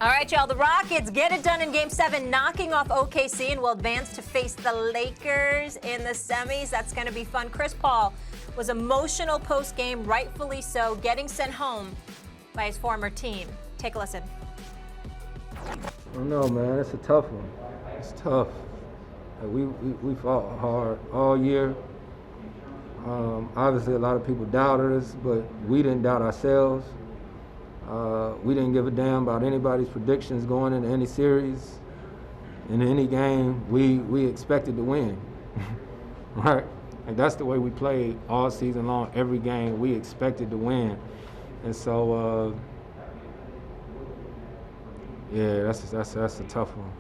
All right, y'all. The Rockets get it done in Game 7, knocking off OKC, and will advance to face the Lakers in the semis. That's going to be fun. Chris Paul was emotional post-game, rightfully so, getting sent home by his former team. Take a listen. I don't know, man. It's a tough one. It's tough. We fought hard all year. Obviously, a lot of people doubted us, but we didn't doubt ourselves. We didn't give a damn about anybody's predictions going into any series. In any game, we expected to win, right? And that's the way we played all season long. Every game, we expected to win. And so, yeah, that's a tough one.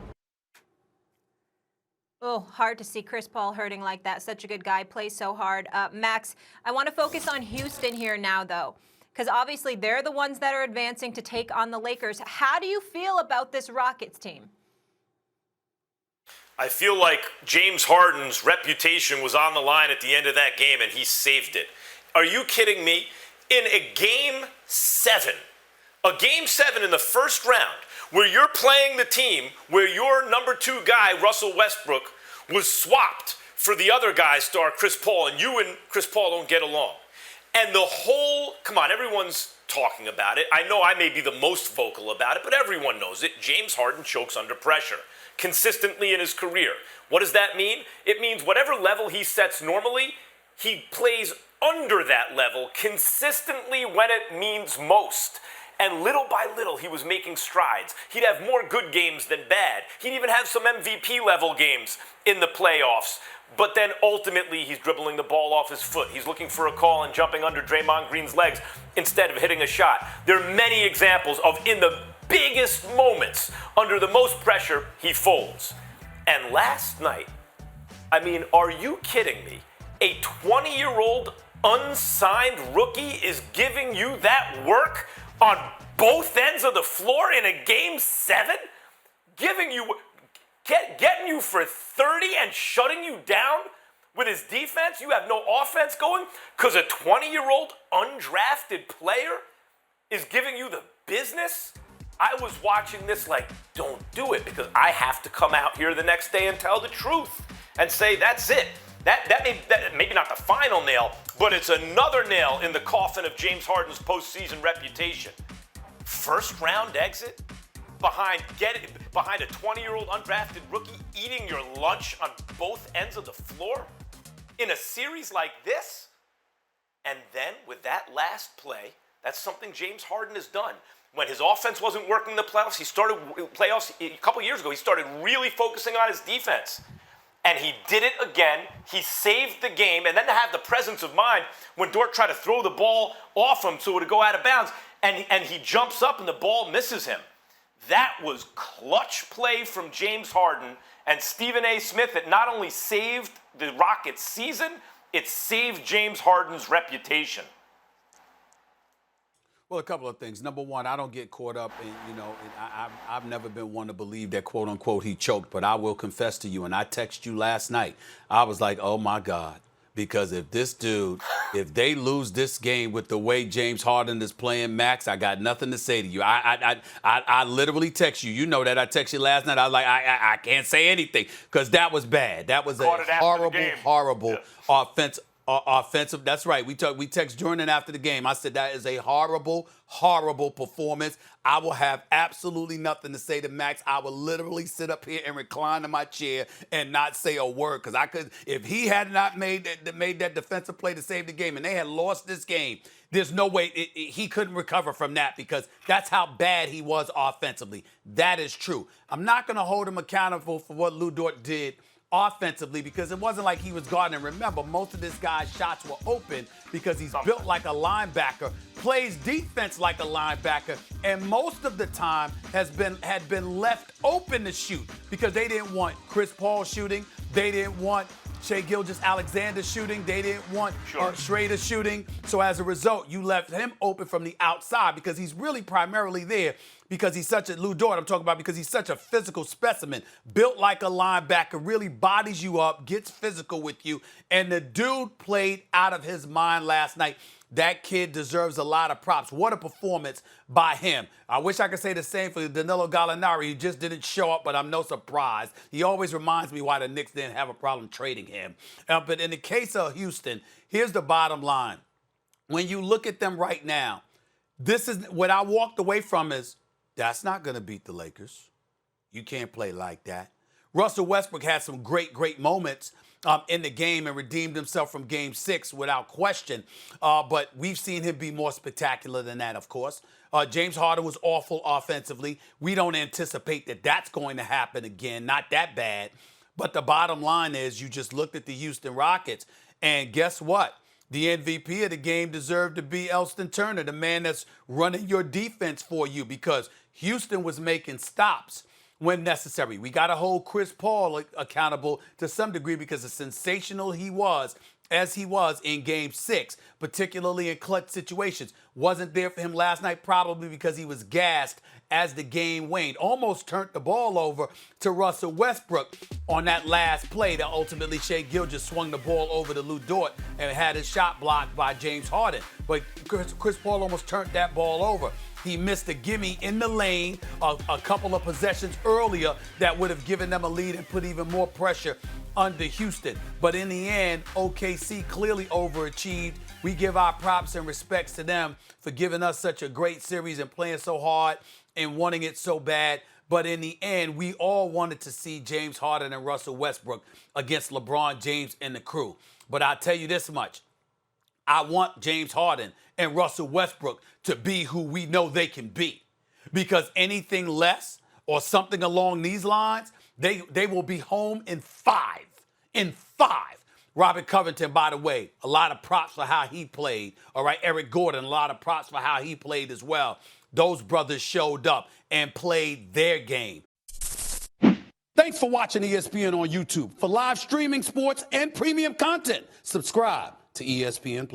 Oh, hard to see Chris Paul hurting like that. Such a good guy, plays so hard. Max, I want to focus on Houston here now, though, because obviously they're the ones that are advancing to take on the Lakers. How do you feel about this Rockets team? I feel like James Harden's reputation was on the line at the end of that game, and he saved it. Are you kidding me? In a Game 7 in the first round, where you're playing the team where your number 2 guy, Russell Westbrook, was swapped for the other guy's star, Chris Paul, and you and Chris Paul don't get along. And the whole, come on, everyone's talking about it. I know I may be the most vocal about it, but everyone knows it. James Harden chokes under pressure consistently in his career. What does that mean? It means whatever level he sets normally, he plays under that level consistently when it means most. And little by little, he was making strides. He'd have more good games than bad. He'd even have some MVP-level games in the playoffs. But then ultimately, he's dribbling the ball off his foot. He's looking for a call and jumping under Draymond Green's legs instead of hitting a shot. There are many examples of, in the biggest moments, under the most pressure, he folds. And last night, I mean, are you kidding me? A 20-year-old unsigned rookie is giving you that work on both ends of the floor in a Game 7? Getting you for 30 and shutting you down with his defense? You have no offense going because a 20-year-old undrafted player is giving you the business? I was watching this like, don't do it, because I have to come out here the next day and tell the truth and say that's it. That maybe not the final nail, but it's another nail in the coffin of James Harden's postseason reputation. First round exit behind a 20-year-old undrafted rookie eating your lunch on both ends of the floor in a series like this. And then with that last play, that's something James Harden has done. When his offense wasn't working in the playoffs, a couple years ago, he started really focusing on his defense. And he did it again. He saved the game. And then to have the presence of mind when Dort tried to throw the ball off him so it would go out of bounds, and he jumps up and the ball misses him. That was clutch play from James Harden and Stephen A. Smith. It not only saved the Rockets' season, it saved James Harden's reputation. Well, a couple of things. Number one, I don't get caught up in, I've never been one to believe that, quote unquote, he choked. But I will confess to you, and I texted you last night, I was like, oh, my God. Because if they lose this game with the way James Harden is playing, Max, I got nothing to say to you. I literally text you. You know that. I texted you last night. I was like, I can't say anything because that was bad. That was a horrible offensive. That's right. We text during and after the game. I said that is a horrible performance. I will have absolutely nothing to say to Max. I will literally sit up here and recline in my chair and not say a word because if he had not made that defensive play to save the game and they had lost this game, there's no way he couldn't recover from that because that's how bad he was offensively. That is true. I'm not going to hold him accountable for what Lou Dort did offensively because it wasn't like he was guarding. And remember, most of this guy's shots were open because he's built like a linebacker, plays defense like a linebacker, and most of the time had been left open to shoot because they didn't want Chris Paul shooting. They didn't want Shai Gilgeous-Alexander shooting. They didn't want Schrader shooting. So as a result, you left him open from the outside because he's really primarily there because he's such a Lou Dort. I'm talking about because he's such a physical specimen, built like a linebacker, really bodies you up, gets physical with you. And the dude played out of his mind last night. That kid deserves a lot of props. What a performance by him. I wish I could say the same for Danilo Gallinari. He just didn't show up, but I'm no surprise. He always reminds me why the Knicks didn't have a problem trading him. But in the case of Houston, here's the bottom line. When you look at them right now, this is what I walked away from is that's not going to beat the Lakers. You can't play like that. Russell Westbrook had some great moments in the game and redeemed himself from Game 6 without question. But we've seen him be more spectacular than that, of course. James Harden was awful offensively. We don't anticipate that that's going to happen again. Not that bad. But the bottom line is you just looked at the Houston Rockets, and guess what? The MVP of the game deserved to be Elston Turner, the man that's running your defense for you, because Houston was making stops when necessary. We got to hold Chris Paul accountable to some degree because of sensational he was, as he was in Game 6, particularly in clutch situations. Wasn't there for him last night, probably because he was gassed as the game waned. Almost turned the ball over to Russell Westbrook on that last play that ultimately Shai Gilgeous swung the ball over to Lou Dort and had his shot blocked by James Harden. But Chris Paul almost turned that ball over. He missed a gimme in the lane a couple of possessions earlier that would have given them a lead and put even more pressure under Houston. But in the end, OKC clearly overachieved. We give our props and respects to them for giving us such a great series and playing so hard and wanting it so bad. But in the end, we all wanted to see James Harden and Russell Westbrook against LeBron James and the crew. But I'll tell you this much. I want James Harden and Russell Westbrook to be who we know they can be. Because anything less or something along these lines, they will be home in 5. In 5. Robert Covington, by the way, a lot of props for how he played. All right, Eric Gordon, a lot of props for how he played as well. Those brothers showed up and played their game. Thanks for watching ESPN on YouTube. For live streaming, sports, and premium content, subscribe to ESPN+.